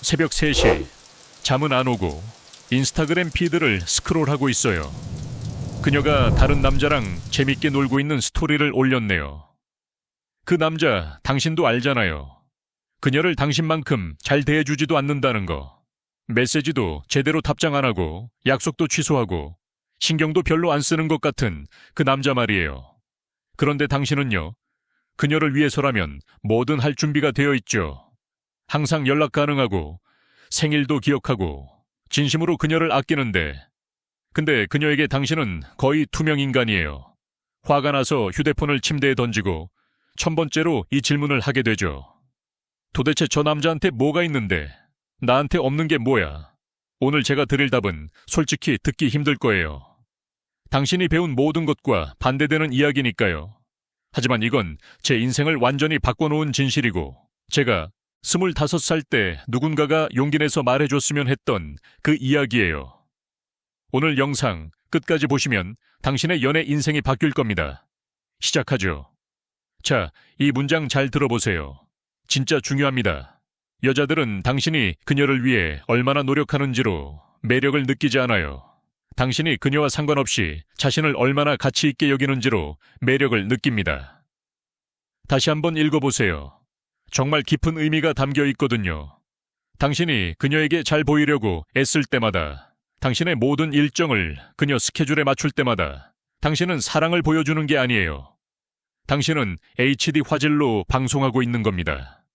새벽 3시, 잠은 안 오고 인스타그램 피드를 스크롤하고 있어요. 그녀가 다른 남자랑 재밌게 놀고 있는 스토리를 올렸네요. 그 남자 당신도 알잖아요. 그녀를 당신만큼 잘 대해주지도 않는다는 거. 메시지도 제대로 답장 안 하고 약속도 취소하고 신경도 별로 안 쓰는 것 같은 그 남자 말이에요. 그런데 당신은요, 그녀를 위해서라면 뭐든 할 준비가 되어 있죠. 항상 연락 가능하고 생일도 기억하고 진심으로 그녀를 아끼는데, 근데 그녀에게 당신은 거의 투명 인간이에요. 화가 나서 휴대폰을 침대에 던지고 1000번째로 이 질문을 하게 되죠. 도대체 저 남자한테 뭐가 있는데 나한테 없는 게 뭐야? 오늘 제가 드릴 답은 솔직히 듣기 힘들 거예요. 당신이 배운 모든 것과 반대되는 이야기니까요. 하지만 이건 제 인생을 완전히 바꿔놓은 진실이고, 제가 25살 때 누군가가 용기 내서 말해줬으면 했던 그 이야기예요. 오늘 영상 끝까지 보시면 당신의 연애 인생이 바뀔 겁니다. 시작하죠. 자, 이 문장 잘 들어보세요. 진짜 중요합니다. 여자들은 당신이 그녀를 위해 얼마나 노력하는지로 매력을 느끼지 않아요. 당신이 그녀와 상관없이 자신을 얼마나 가치 있게 여기는지로 매력을 느낍니다. 다시 한번 읽어보세요. 정말 깊은 의미가 담겨 있거든요. 당신이 그녀에게 잘 보이려고 애쓸 때마다, 당신의 모든 일정을 그녀 스케줄에 맞출 때마다 당신은 사랑을 보여주는 게 아니에요. 당신은 HD 화질로 방송하고 있는 겁니다.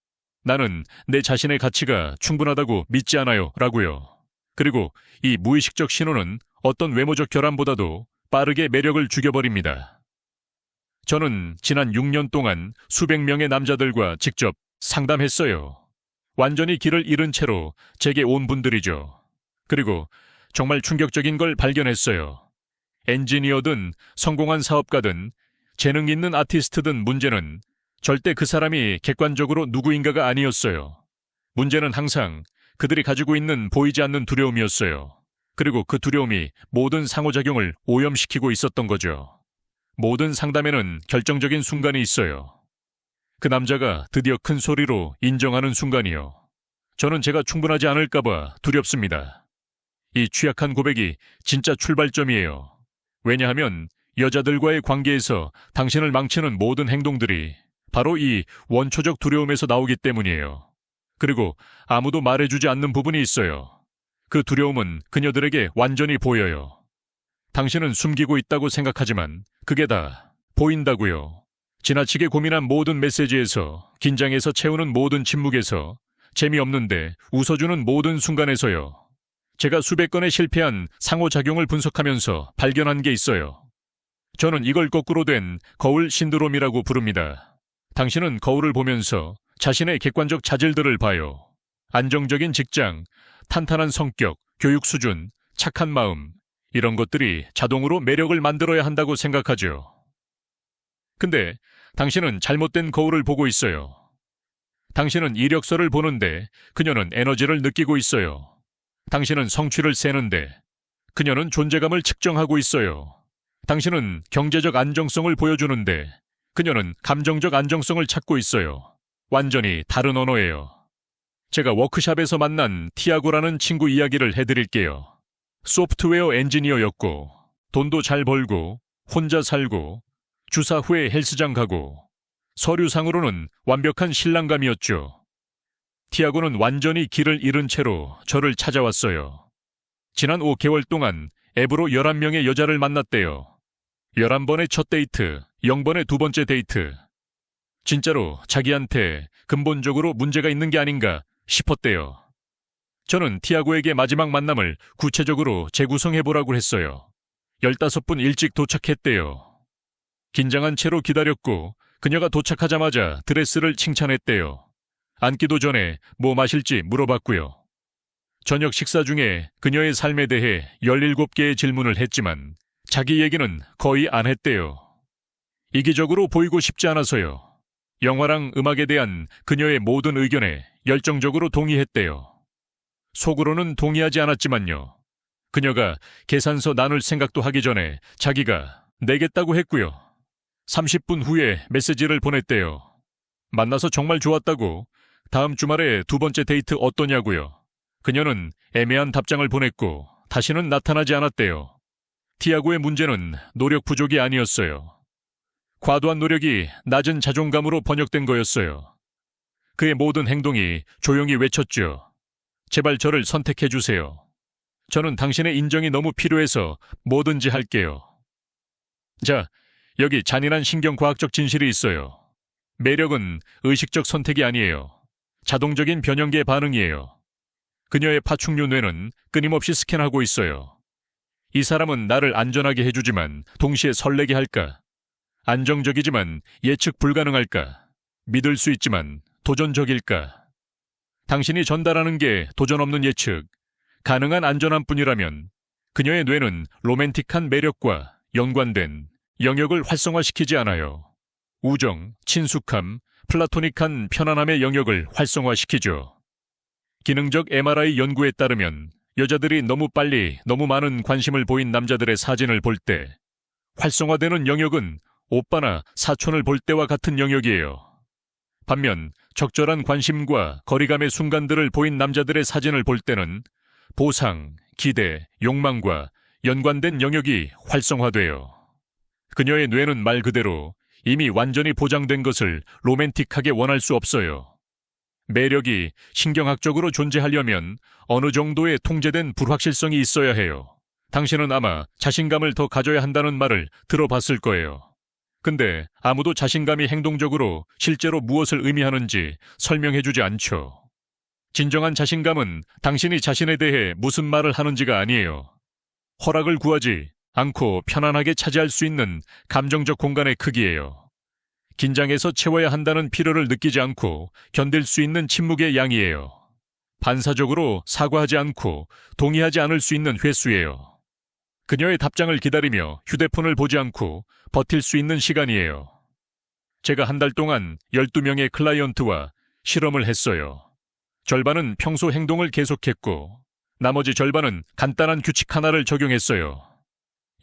나는 내 자신의 가치가 충분하다고 믿지 않아요 라고요. 그리고 이 무의식적 신호는 어떤 외모적 결함보다도 빠르게 매력을 죽여버립니다. 저는 지난 6년 동안 수백 명의 남자들과 직접 상담했어요. 완전히 길을 잃은 채로 제게 온 분들이죠. 그리고 정말 충격적인 걸 발견했어요. 엔지니어든 성공한 사업가든 재능 있는 아티스트든 문제는 절대 그 사람이 객관적으로 누구인가가 아니었어요. 문제는 항상 그들이 가지고 있는 보이지 않는 두려움이었어요. 그리고 그 두려움이 모든 상호작용을 오염시키고 있었던 거죠. 모든 상담에는 결정적인 순간이 있어요. 그 남자가 드디어 큰 소리로 인정하는 순간이요. 저는 제가 충분하지 않을까봐 두렵습니다. 이 취약한 고백이 진짜 출발점이에요. 왜냐하면 여자들과의 관계에서 당신을 망치는 모든 행동들이 바로 이 원초적 두려움에서 나오기 때문이에요. 그리고 아무도 말해주지 않는 부분이 있어요. 그 두려움은 그녀들에게 완전히 보여요. 당신은 숨기고 있다고 생각하지만 그게 다 보인다고요. 지나치게 고민한 모든 메시지에서, 긴장해서 채우는 모든 침묵에서, 재미없는데 웃어주는 모든 순간에서요. 제가 수백 건의 실패한 상호작용을 분석하면서 발견한 게 있어요. 저는 이걸 거꾸로 된 거울 신드롬이라고 부릅니다. 당신은 거울을 보면서 자신의 객관적 자질들을 봐요. 안정적인 직장, 탄탄한 성격, 교육 수준, 착한 마음, 이런 것들이 자동으로 매력을 만들어야 한다고 생각하죠. 근데 당신은 잘못된 거울을 보고 있어요. 당신은 이력서를 보는데 그녀는 에너지를 느끼고 있어요. 당신은 성취를 세는데 그녀는 존재감을 측정하고 있어요. 당신은 경제적 안정성을 보여주는데 그녀는 감정적 안정성을 찾고 있어요. 완전히 다른 언어예요. 제가 워크샵에서 만난 티아고라는 친구 이야기를 해드릴게요. 소프트웨어 엔지니어였고 돈도 잘 벌고 혼자 살고 주사 후에 헬스장 가고 서류상으로는 완벽한 신랑감이었죠. 티아고는 완전히 길을 잃은 채로 저를 찾아왔어요. 지난 5개월 동안 앱으로 11명의 여자를 만났대요. 11번의 첫 데이트, 0번의 두 번째 데이트. 진짜로 자기한테 근본적으로 문제가 있는 게 아닌가 싶었대요. 저는 티아고에게 마지막 만남을 구체적으로 재구성해보라고 했어요. 15분 일찍 도착했대요. 긴장한 채로 기다렸고 그녀가 도착하자마자 드레스를 칭찬했대요. 앉기도 전에 뭐 마실지 물어봤고요. 저녁 식사 중에 그녀의 삶에 대해 17개의 질문을 했지만 자기 얘기는 거의 안 했대요. 이기적으로 보이고 싶지 않아서요. 영화랑 음악에 대한 그녀의 모든 의견에 열정적으로 동의했대요. 속으로는 동의하지 않았지만요. 그녀가 계산서 나눌 생각도 하기 전에 자기가 내겠다고 했고요. 30분 후에 메시지를 보냈대요. 만나서 정말 좋았다고, 다음 주말에 두 번째 데이트 어떠냐고요. 그녀는 애매한 답장을 보냈고 다시는 나타나지 않았대요. 티아고의 문제는 노력 부족이 아니었어요. 과도한 노력이 낮은 자존감으로 번역된 거였어요. 그의 모든 행동이 조용히 외쳤죠. 제발 저를 선택해 주세요. 저는 당신의 인정이 너무 필요해서 뭐든지 할게요. 자, 여기 잔인한 신경과학적 진실이 있어요. 매력은 의식적 선택이 아니에요. 자동적인 변형계 반응이에요. 그녀의 파충류 뇌는 끊임없이 스캔하고 있어요. 이 사람은 나를 안전하게 해주지만 동시에 설레게 할까? 안정적이지만 예측 불가능할까? 믿을 수 있지만 도전적일까? 당신이 전달하는 게 도전 없는 예측, 가능한 안전함뿐이라면 그녀의 뇌는 로맨틱한 매력과 연관된 영역을 활성화시키지 않아요. 우정, 친숙함, 플라토닉한 편안함의 영역을 활성화시키죠. 기능적 MRI 연구에 따르면 여자들이 너무 빨리 너무 많은 관심을 보인 남자들의 사진을 볼 때 활성화되는 영역은 오빠나 사촌을 볼 때와 같은 영역이에요. 반면 적절한 관심과 거리감의 순간들을 보인 남자들의 사진을 볼 때는 보상, 기대, 욕망과 연관된 영역이 활성화돼요. 그녀의 뇌는 말 그대로 이미 완전히 보장된 것을 로맨틱하게 원할 수 없어요. 매력이 신경학적으로 존재하려면 어느 정도의 통제된 불확실성이 있어야 해요. 당신은 아마 자신감을 더 가져야 한다는 말을 들어봤을 거예요. 근데 아무도 자신감이 행동적으로 실제로 무엇을 의미하는지 설명해주지 않죠. 진정한 자신감은 당신이 자신에 대해 무슨 말을 하는지가 아니에요. 허락을 구하지 않고 편안하게 차지할 수 있는 감정적 공간의 크기예요. 긴장해서 채워야 한다는 필요를 느끼지 않고 견딜 수 있는 침묵의 양이에요. 반사적으로 사과하지 않고 동의하지 않을 수 있는 횟수예요. 그녀의 답장을 기다리며 휴대폰을 보지 않고 버틸 수 있는 시간이에요. 제가 한 달 동안 12명의 클라이언트와 실험을 했어요. 절반은 평소 행동을 계속했고 나머지 절반은 간단한 규칙 하나를 적용했어요.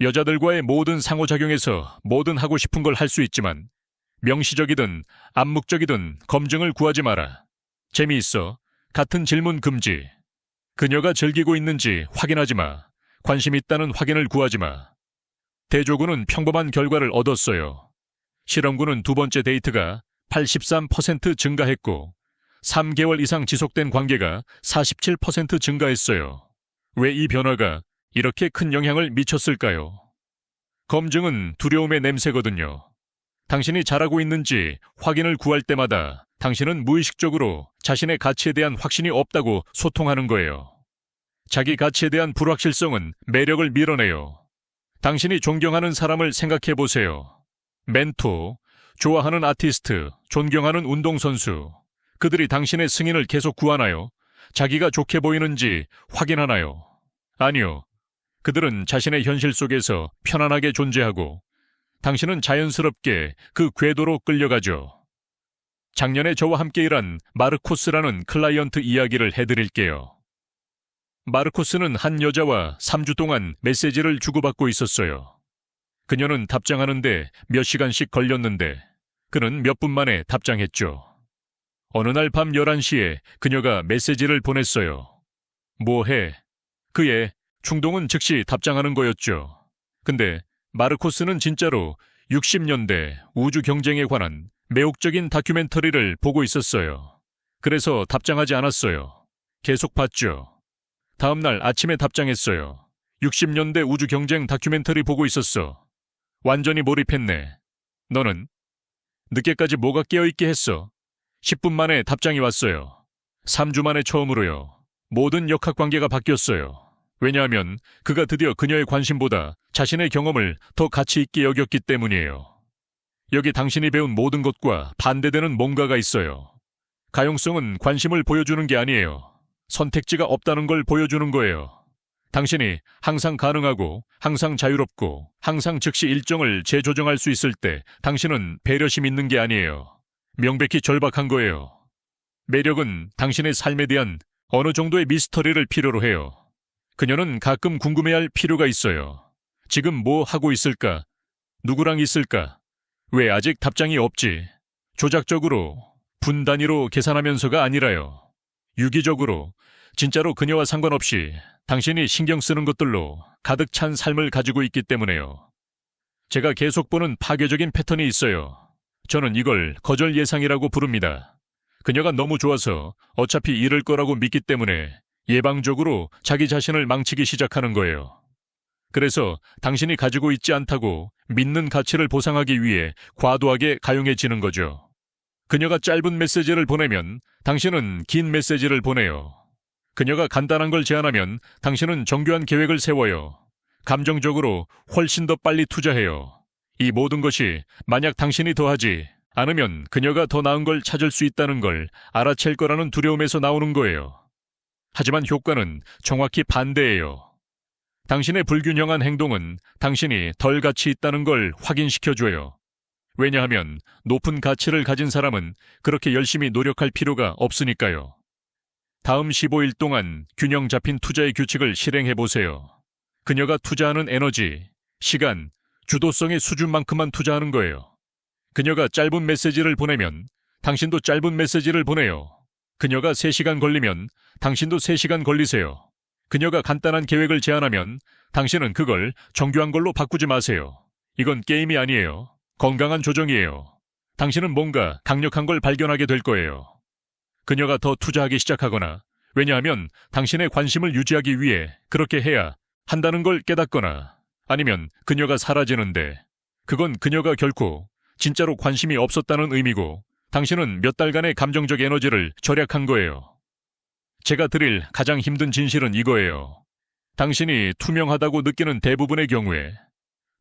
여자들과의 모든 상호작용에서 뭐든 하고 싶은 걸 할 수 있지만 명시적이든 암묵적이든 검증을 구하지 마라. 재미있어. 같은 질문 금지. 그녀가 즐기고 있는지 확인하지 마. 관심 있다는 확인을 구하지 마. 대조군은 평범한 결과를 얻었어요. 실험군은 두 번째 데이트가 83% 증가했고 3개월 이상 지속된 관계가 47% 증가했어요. 왜 이 변화가 이렇게 큰 영향을 미쳤을까요? 검증은 두려움의 냄새거든요. 당신이 잘하고 있는지 확인을 구할 때마다 당신은 무의식적으로 자신의 가치에 대한 확신이 없다고 소통하는 거예요. 자기 가치에 대한 불확실성은 매력을 밀어내요. 당신이 존경하는 사람을 생각해 보세요. 멘토, 좋아하는 아티스트, 존경하는 운동선수. 그들이 당신의 승인을 계속 구하나요? 자기가 좋게 보이는지 확인하나요? 아니요. 그들은 자신의 현실 속에서 편안하게 존재하고 당신은 자연스럽게 그 궤도로 끌려가죠. 작년에 저와 함께 일한 마르코스라는 클라이언트 이야기를 해드릴게요. 마르코스는 한 여자와 3주 동안 메시지를 주고받고 있었어요. 그녀는 답장하는데 몇 시간씩 걸렸는데 그는 몇 분 만에 답장했죠. 어느 날 밤 11시에 그녀가 메시지를 보냈어요. 뭐해? 그의 충동은 즉시 답장하는 거였죠. 근데 마르코스는 진짜로 60년대 우주 경쟁에 관한 매혹적인 다큐멘터리를 보고 있었어요. 그래서 답장하지 않았어요. 계속 봤죠. 다음 날 아침에 답장했어요. 60년대 우주 경쟁 다큐멘터리 보고 있었어. 완전히 몰입했네. 너는? 늦게까지 뭐가 깨어있게 했어? 10분 만에 답장이 왔어요. 3주 만에 처음으로요. 모든 역학관계가 바뀌었어요. 왜냐하면 그가 드디어 그녀의 관심보다 자신의 경험을 더 가치 있게 여겼기 때문이에요. 여기 당신이 배운 모든 것과 반대되는 뭔가가 있어요. 가용성은 관심을 보여주는 게 아니에요. 선택지가 없다는 걸 보여주는 거예요. 당신이 항상 가능하고 항상 자유롭고 항상 즉시 일정을 재조정할 수 있을 때 당신은 배려심 있는 게 아니에요. 명백히 절박한 거예요. 매력은 당신의 삶에 대한 어느 정도의 미스터리를 필요로 해요. 그녀는 가끔 궁금해할 필요가 있어요. 지금 뭐 하고 있을까? 누구랑 있을까? 왜 아직 답장이 없지? 조작적으로 분 단위로 계산하면서가 아니라요. 유기적으로, 진짜로 그녀와 상관없이 당신이 신경 쓰는 것들로 가득 찬 삶을 가지고 있기 때문에요. 제가 계속 보는 파괴적인 패턴이 있어요. 저는 이걸 거절 예상이라고 부릅니다. 그녀가 너무 좋아서 어차피 이럴 거라고 믿기 때문에 예방적으로 자기 자신을 망치기 시작하는 거예요. 그래서 당신이 가지고 있지 않다고 믿는 가치를 보상하기 위해 과도하게 가용해지는 거죠. 그녀가 짧은 메시지를 보내면 당신은 긴 메시지를 보내요. 그녀가 간단한 걸 제안하면 당신은 정교한 계획을 세워요. 감정적으로 훨씬 더 빨리 투자해요. 이 모든 것이 만약 당신이 더하지 않으면 그녀가 더 나은 걸 찾을 수 있다는 걸 알아챌 거라는 두려움에서 나오는 거예요. 하지만 효과는 정확히 반대예요. 당신의 불균형한 행동은 당신이 덜 가치 있다는 걸 확인시켜줘요. 왜냐하면 높은 가치를 가진 사람은 그렇게 열심히 노력할 필요가 없으니까요. 다음 15일 동안 균형 잡힌 투자의 규칙을 실행해보세요. 그녀가 투자하는 에너지, 시간, 주도성의 수준만큼만 투자하는 거예요. 그녀가 짧은 메시지를 보내면 당신도 짧은 메시지를 보내요. 그녀가 3시간 걸리면 당신도 3시간 걸리세요. 그녀가 간단한 계획을 제안하면 당신은 그걸 정교한 걸로 바꾸지 마세요. 이건 게임이 아니에요. 건강한 조정이에요. 당신은 뭔가 강력한 걸 발견하게 될 거예요. 그녀가 더 투자하기 시작하거나, 왜냐하면 당신의 관심을 유지하기 위해 그렇게 해야 한다는 걸 깨닫거나, 아니면 그녀가 사라지는데, 그건 그녀가 결코 진짜로 관심이 없었다는 의미고, 당신은 몇 달간의 감정적 에너지를 절약한 거예요. 제가 드릴 가장 힘든 진실은 이거예요. 당신이 투명하다고 느끼는 대부분의 경우에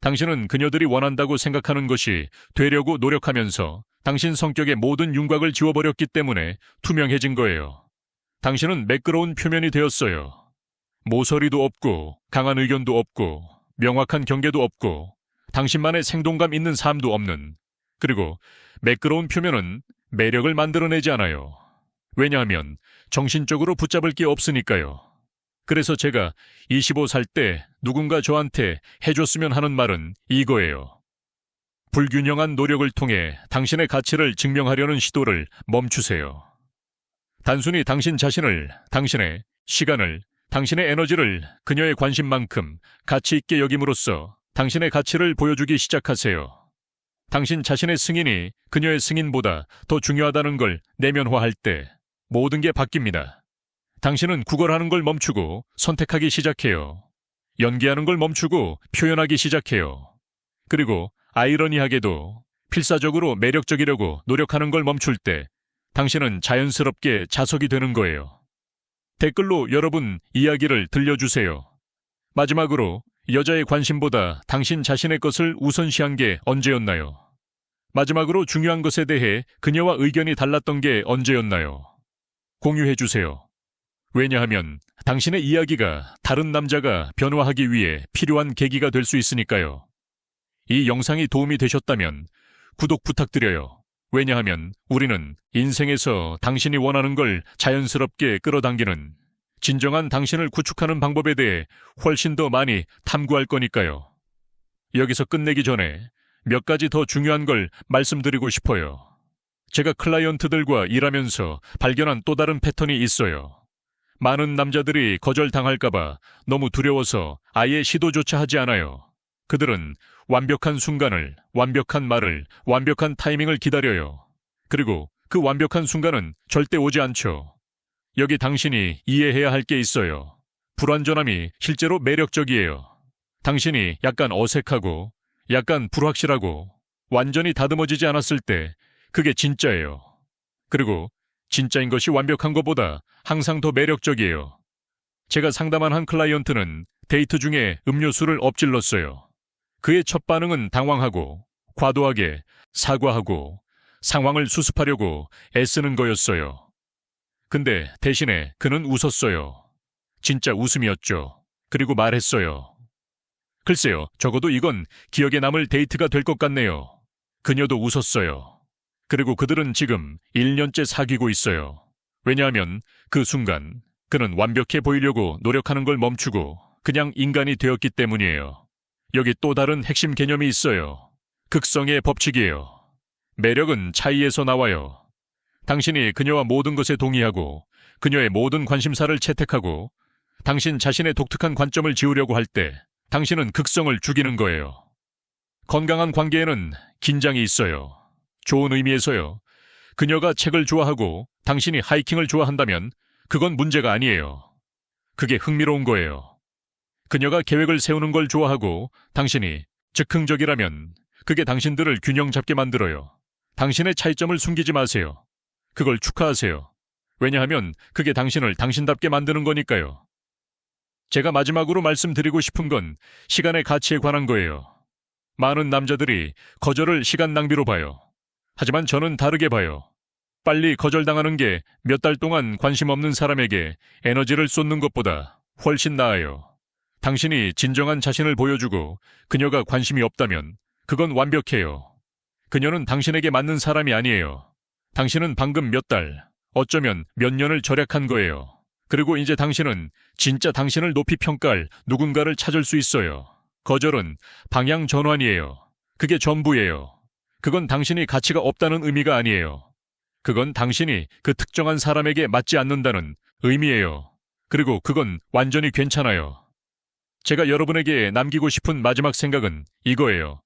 당신은 그녀들이 원한다고 생각하는 것이 되려고 노력하면서 당신 성격의 모든 윤곽을 지워버렸기 때문에 투명해진 거예요. 당신은 매끄러운 표면이 되었어요. 모서리도 없고 강한 의견도 없고 명확한 경계도 없고 당신만의 생동감 있는 삶도 없는, 그리고 매끄러운 표면은 매력을 만들어내지 않아요. 왜냐하면 정신적으로 붙잡을 게 없으니까요. 그래서 제가 25살 때 누군가 저한테 해줬으면 하는 말은 이거예요. 불균형한 노력을 통해 당신의 가치를 증명하려는 시도를 멈추세요. 단순히 당신 자신을, 당신의 시간을, 당신의 에너지를 그녀의 관심만큼 가치 있게 여김으로써 당신의 가치를 보여주기 시작하세요. 당신 자신의 승인이 그녀의 승인보다 더 중요하다는 걸 내면화할 때 모든 게 바뀝니다. 당신은 구걸하는 걸 멈추고 선택하기 시작해요. 연기하는 걸 멈추고 표현하기 시작해요. 그리고 아이러니하게도 필사적으로 매력적이려고 노력하는 걸 멈출 때 당신은 자연스럽게 자석이 되는 거예요. 댓글로 여러분 이야기를 들려주세요. 마지막으로 여자의 관심보다 당신 자신의 것을 우선시한 게 언제였나요? 마지막으로 중요한 것에 대해 그녀와 의견이 달랐던 게 언제였나요? 공유해주세요. 왜냐하면 당신의 이야기가 다른 남자가 변화하기 위해 필요한 계기가 될 수 있으니까요. 이 영상이 도움이 되셨다면 구독 부탁드려요. 왜냐하면 우리는 인생에서 당신이 원하는 걸 자연스럽게 끌어당기는 진정한 당신을 구축하는 방법에 대해 훨씬 더 많이 탐구할 거니까요. 여기서 끝내기 전에 몇 가지 더 중요한 걸 말씀드리고 싶어요. 제가 클라이언트들과 일하면서 발견한 또 다른 패턴이 있어요. 많은 남자들이 거절당할까봐 너무 두려워서 아예 시도조차 하지 않아요. 그들은 완벽한 순간을, 완벽한 말을, 완벽한 타이밍을 기다려요. 그리고 그 완벽한 순간은 절대 오지 않죠. 여기 당신이 이해해야 할 게 있어요. 불완전함이 실제로 매력적이에요. 당신이 약간 어색하고, 약간 불확실하고, 완전히 다듬어지지 않았을 때 그게 진짜예요. 그리고 진짜인 것이 완벽한 것보다 항상 더 매력적이에요. 제가 상담한 한 클라이언트는 데이트 중에 음료수를 엎질렀어요. 그의 첫 반응은 당황하고 과도하게 사과하고 상황을 수습하려고 애쓰는 거였어요. 근데 대신에 그는 웃었어요. 진짜 웃음이었죠. 그리고 말했어요. 글쎄요, 적어도 이건 기억에 남을 데이트가 될 것 같네요. 그녀도 웃었어요. 그리고 그들은 지금 1년째 사귀고 있어요. 왜냐하면 그 순간 그는 완벽해 보이려고 노력하는 걸 멈추고 그냥 인간이 되었기 때문이에요. 여기 또 다른 핵심 개념이 있어요. 극성의 법칙이에요. 매력은 차이에서 나와요. 당신이 그녀와 모든 것에 동의하고 그녀의 모든 관심사를 채택하고 당신 자신의 독특한 관점을 지우려고 할 때 당신은 극성을 죽이는 거예요. 건강한 관계에는 긴장이 있어요. 좋은 의미에서요. 그녀가 책을 좋아하고 당신이 하이킹을 좋아한다면 그건 문제가 아니에요. 그게 흥미로운 거예요. 그녀가 계획을 세우는 걸 좋아하고 당신이 즉흥적이라면 그게 당신들을 균형 잡게 만들어요. 당신의 차이점을 숨기지 마세요. 그걸 축하하세요. 왜냐하면 그게 당신을 당신답게 만드는 거니까요. 제가 마지막으로 말씀드리고 싶은 건 시간의 가치에 관한 거예요. 많은 남자들이 거절을 시간 낭비로 봐요. 하지만 저는 다르게 봐요. 빨리 거절당하는 게 몇 달 동안 관심 없는 사람에게 에너지를 쏟는 것보다 훨씬 나아요. 당신이 진정한 자신을 보여주고 그녀가 관심이 없다면 그건 완벽해요. 그녀는 당신에게 맞는 사람이 아니에요. 당신은 방금 몇 달, 어쩌면 몇 년을 절약한 거예요. 그리고 이제 당신은 진짜 당신을 높이 평가할 누군가를 찾을 수 있어요. 거절은 방향 전환이에요. 그게 전부예요. 그건 당신이 가치가 없다는 의미가 아니에요. 그건 당신이 그 특정한 사람에게 맞지 않는다는 의미예요. 그리고 그건 완전히 괜찮아요. 제가 여러분에게 남기고 싶은 마지막 생각은 이거예요.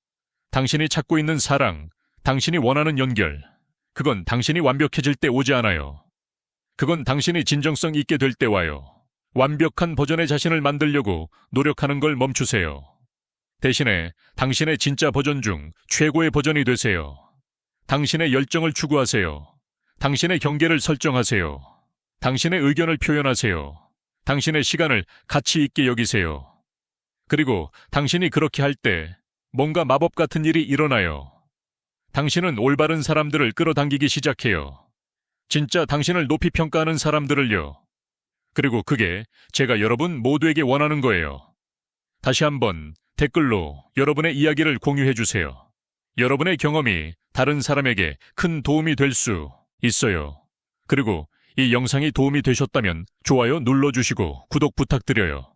당신이 찾고 있는 사랑, 당신이 원하는 연결, 그건 당신이 완벽해질 때 오지 않아요. 그건 당신이 진정성 있게 될 때 와요. 완벽한 버전의 자신을 만들려고 노력하는 걸 멈추세요. 대신에 당신의 진짜 버전 중 최고의 버전이 되세요. 당신의 열정을 추구하세요. 당신의 경계를 설정하세요. 당신의 의견을 표현하세요. 당신의 시간을 가치 있게 여기세요. 그리고 당신이 그렇게 할 때 뭔가 마법 같은 일이 일어나요. 당신은 올바른 사람들을 끌어당기기 시작해요. 진짜 당신을 높이 평가하는 사람들을요. 그리고 그게 제가 여러분 모두에게 원하는 거예요. 다시 한번 댓글로 여러분의 이야기를 공유해 주세요. 여러분의 경험이 다른 사람에게 큰 도움이 될 수 있어요. 그리고 이 영상이 도움이 되셨다면 좋아요 눌러주시고 구독 부탁드려요.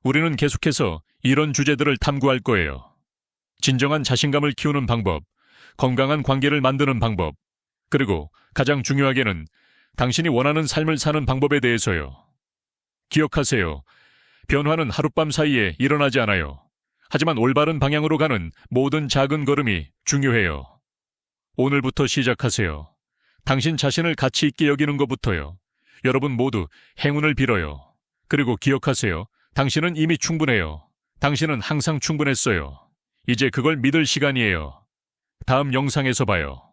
우리는 계속해서 이런 주제들을 탐구할 거예요. 진정한 자신감을 키우는 방법, 건강한 관계를 만드는 방법, 그리고 가장 중요하게는 당신이 원하는 삶을 사는 방법에 대해서요. 기억하세요. 변화는 하룻밤 사이에 일어나지 않아요. 하지만 올바른 방향으로 가는 모든 작은 걸음이 중요해요. 오늘부터 시작하세요. 당신 자신을 가치 있게 여기는 것부터요. 여러분 모두 행운을 빌어요. 그리고 기억하세요. 당신은 이미 충분해요. 당신은 항상 충분했어요. 이제 그걸 믿을 시간이에요. 다음 영상에서 봐요.